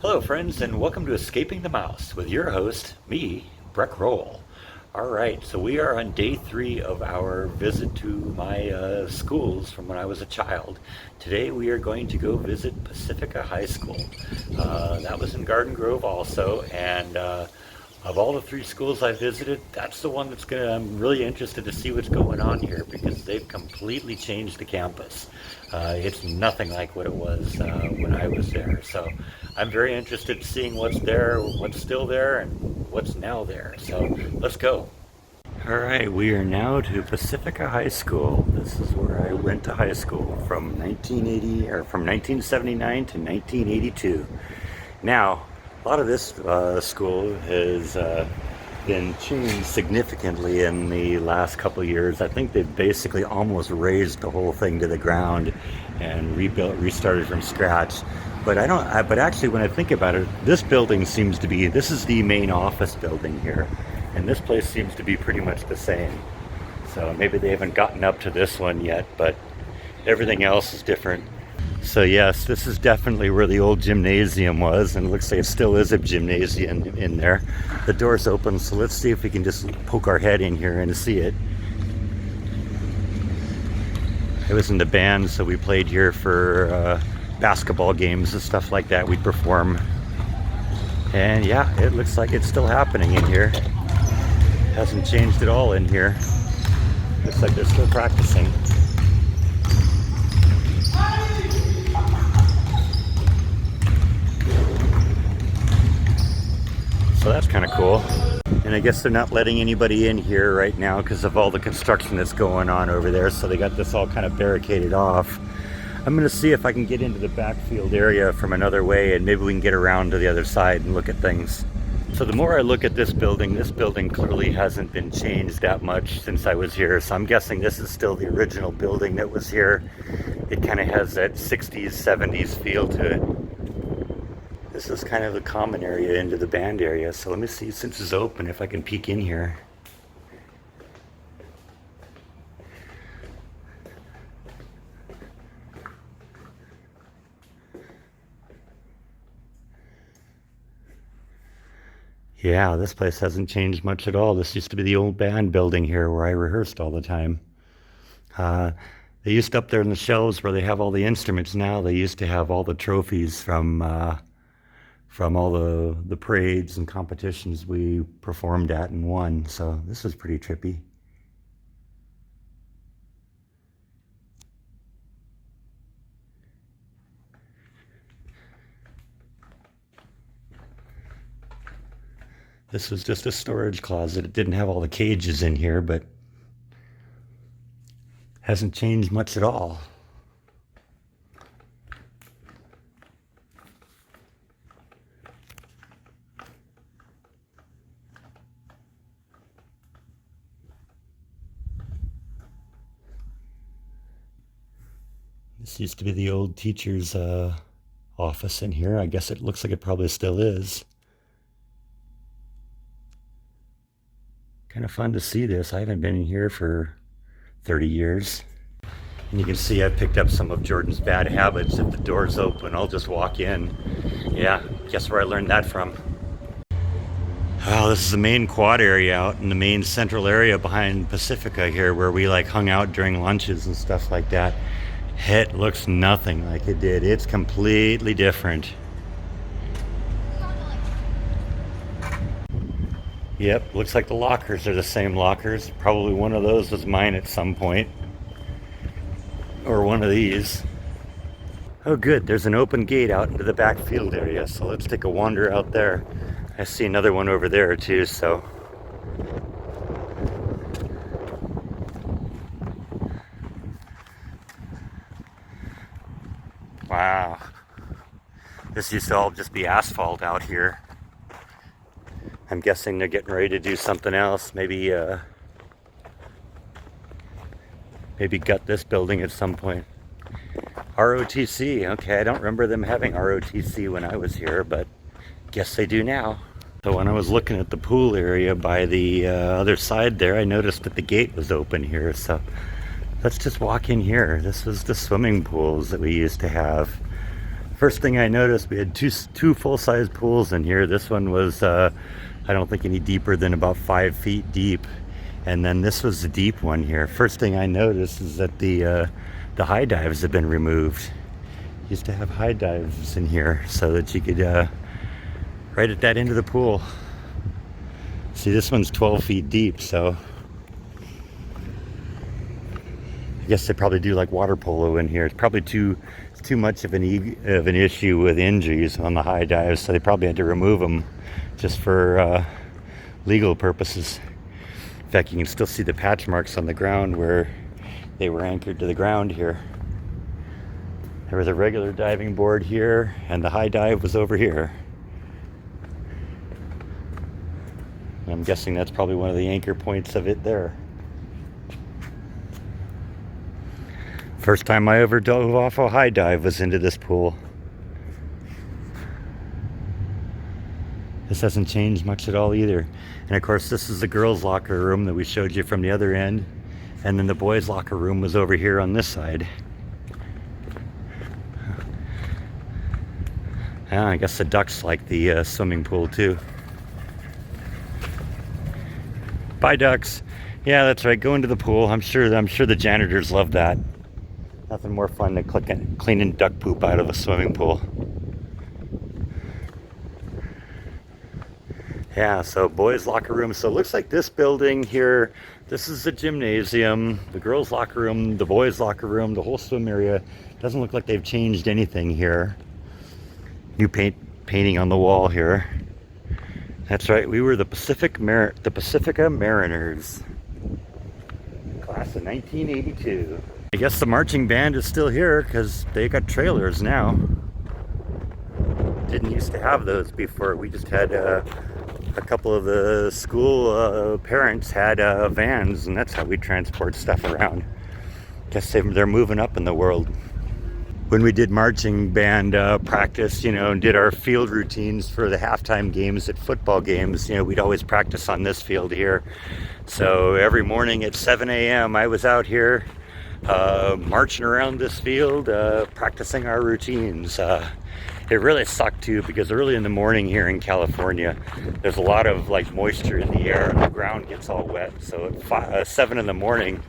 Hello friends, and welcome to Escaping the Mouse with your host, me, Breck Roll. Alright, so we are on day 3 of our visit to my schools from when I was a child. Today we are going to go visit Pacifica High School. That was in Garden Grove also, and of all the 3 schools I visited, that's the one I'm really interested to see what's going on here because they've completely changed the campus. It's nothing like what it was when I was there. So I'm very interested in seeing what's there, what's still there, and what's now there. So let's go. All right, we are now to Pacifica High School. This is where I went to high school from 1979 to 1982. Now, a lot of this school has been changed significantly in the last couple of years. I think they've basically almost razed the whole thing to the ground and restarted from scratch. But but actually, when I think about it, this building seems to be, this is the main office building here, and this place seems to be pretty much the same. So maybe they haven't gotten up to this one yet, but everything else is different. So yes, this is definitely where the old gymnasium was, and it looks like it still is a gymnasium in there. The door's open, so let's see if we can just poke our head in here and see it. I was in the band, so we played here for basketball games and stuff like that. We'd perform. And yeah, it looks like it's still happening in here. Hasn't changed at all in here. Looks like they're still practicing. So that's kind of cool. And I guess they're not letting anybody in here right now because of all the construction that's going on over there. So they got this all kind of barricaded off. I'm going to see if I can get into the backfield area from another way, and maybe we can get around to the other side and look at things. So the more I look at this building clearly hasn't been changed that much since I was here. So I'm guessing this is still the original building that was here. It kind of has that 60s, 70s feel to it. This is kind of the common area into the band area. So let me see, since it's open, if I can peek in here. Yeah, this place hasn't changed much at all. This used to be the old band building here where I rehearsed all the time. They used to, up there in the shelves where they have all the instruments now, they used to have all the trophies from all the parades and competitions we performed at and won. So this was pretty trippy. This was just a storage closet. It didn't have all the cages in here, but hasn't changed much at all. This used to be the old teacher's office in here. I guess it looks like it probably still is. Kind of fun to see this. I haven't been in here for 30 years. And you can see I picked up some of Jordan's bad habits. If the door's open, I'll just walk in. Yeah, guess where I learned that from? Oh, this is the main quad area out in the main central area behind Pacifica here, where we like hung out during lunches and stuff like that. It looks nothing like it did. It's completely different. Yep, looks like the lockers are the same lockers. Probably one of those was mine at some point. Or one of these. Oh good, there's an open gate out into the backfield area, so let's take a wander out there. I see another one over there too, so. Wow. This used to all just be asphalt out here. I'm guessing they're getting ready to do something else. Maybe gut this building at some point. ROTC, okay, I don't remember them having ROTC when I was here, but guess they do now. So when I was looking at the pool area by the other side there, I noticed that the gate was open here, so let's just walk in here. This was the swimming pools that we used to have First thing I noticed, we had two full-size pools in here. This one was, I don't think any deeper than about 5 feet deep. And then this was the deep one here. First thing I noticed is that the high dives have been removed. Used to have high dives in here so that you could right at that end of the pool. See, this one's 12 feet deep, so I guess they probably do like water polo in here. It's probably too much of an issue with injuries on the high dives, so they probably had to remove them just for legal purposes. In fact, you can still see the patch marks on the ground where they were anchored to the ground here. There was a regular diving board here, and the high dive was over here. I'm guessing that's probably one of the anchor points of it there. First time I ever dove off a high dive was into this pool. This hasn't changed much at all either. And of course, this is the girls' locker room that we showed you from the other end. And then the boys' locker room was over here on this side. Yeah, I guess the ducks like the swimming pool too. Bye, ducks. Yeah, that's right. Go into the pool. I'm sure the janitors love that. Nothing more fun than cleaning duck poop out of a swimming pool. Yeah, so boys' locker room. So it looks like this building here, this is the gymnasium, the girls' locker room, the boys' locker room, the whole swim area. Doesn't look like they've changed anything here. New painting on the wall here. That's right, we were the Pacifica Mariners. Class of 1982. I guess the marching band is still here because they got trailers now. Didn't used to have those before. We just had a couple of the school parents had vans, and that's how we transport stuff around. Guess they're moving up in the world. When we did marching band practice, and did our field routines for the halftime games at football games, we'd always practice on this field here. So every morning at 7 a.m. I was out here marching around this field, practicing our routines. It really sucked too, because early in the morning here in California, there's a lot of moisture in the air and the ground gets all wet. So at 7 in the morning,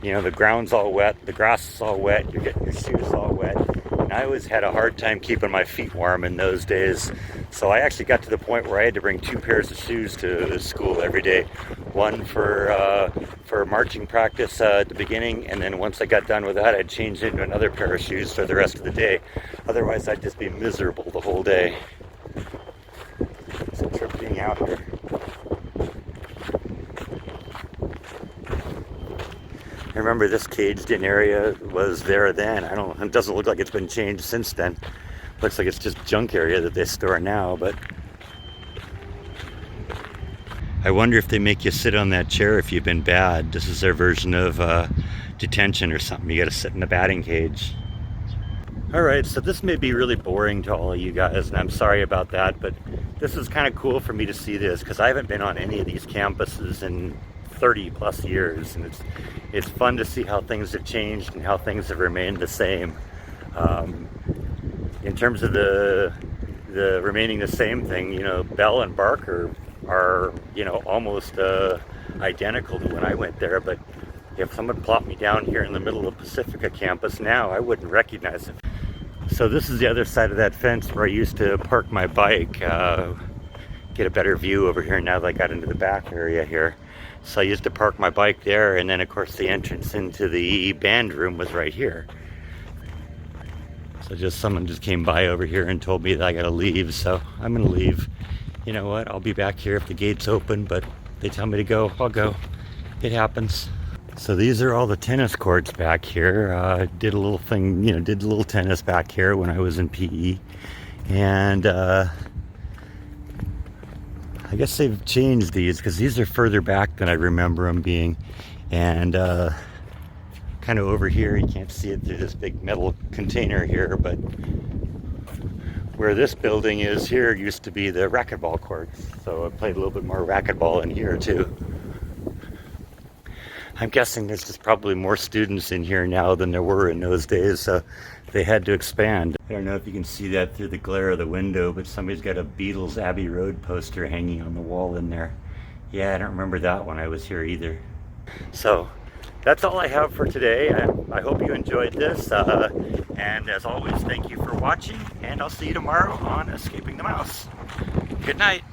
the ground's all wet, the grass is all wet, you're getting your shoes all wet. And I always had a hard time keeping my feet warm in those days. So I actually got to the point where I had to bring 2 pairs of shoes to school every day. One for marching practice at the beginning, and then once I got done with that, I'd change into another pair of shoes for the rest of the day. Otherwise, I'd just be miserable the whole day. It's a trip being out here. I remember this caged-in area was there then. It doesn't look like it's been changed since then. Looks like it's just junk area that they store now, but I wonder if they make you sit on that chair if you've been bad. This is their version of detention or something. You gotta sit in the batting cage. Alright, so this may be really boring to all of you guys, and I'm sorry about that, but this is kind of cool for me to see this, because I haven't been on any of these campuses in 30 plus years, and it's fun to see how things have changed and how things have remained the same. In terms of the remaining the same thing, Bell and Barker are almost identical to when I went there, but if someone plopped me down here in the middle of Pacifica campus now, I wouldn't recognize it. So this is the other side of that fence where I used to park my bike, get a better view over here now that I got into the back area here. So I used to park my bike there, and then of course the entrance into the band room was right here. So someone just came by over here and told me that I gotta leave, so I'm gonna leave. You know what, I'll be back here if the gate's open, but they tell me to go, I'll go. It happens. So these are all the tennis courts back here. Did a little thing, did a little tennis back here when I was in PE. And I guess they've changed these, because these are further back than I remember them being. And kind of over here, you can't see it through this big metal container here, but where this building is here used to be the racquetball courts. So I played a little bit more racquetball in here too. I'm guessing there's just probably more students in here now than there were in those days, so they had to expand. I don't know if you can see that through the glare of the window, but somebody's got a Beatles Abbey Road poster hanging on the wall in there. Yeah, I don't remember that when I was here either. So that's all I have for today. I hope you enjoyed this. And as always, thank you for watching, and I'll see you tomorrow on Escaping the Mouse. Good night.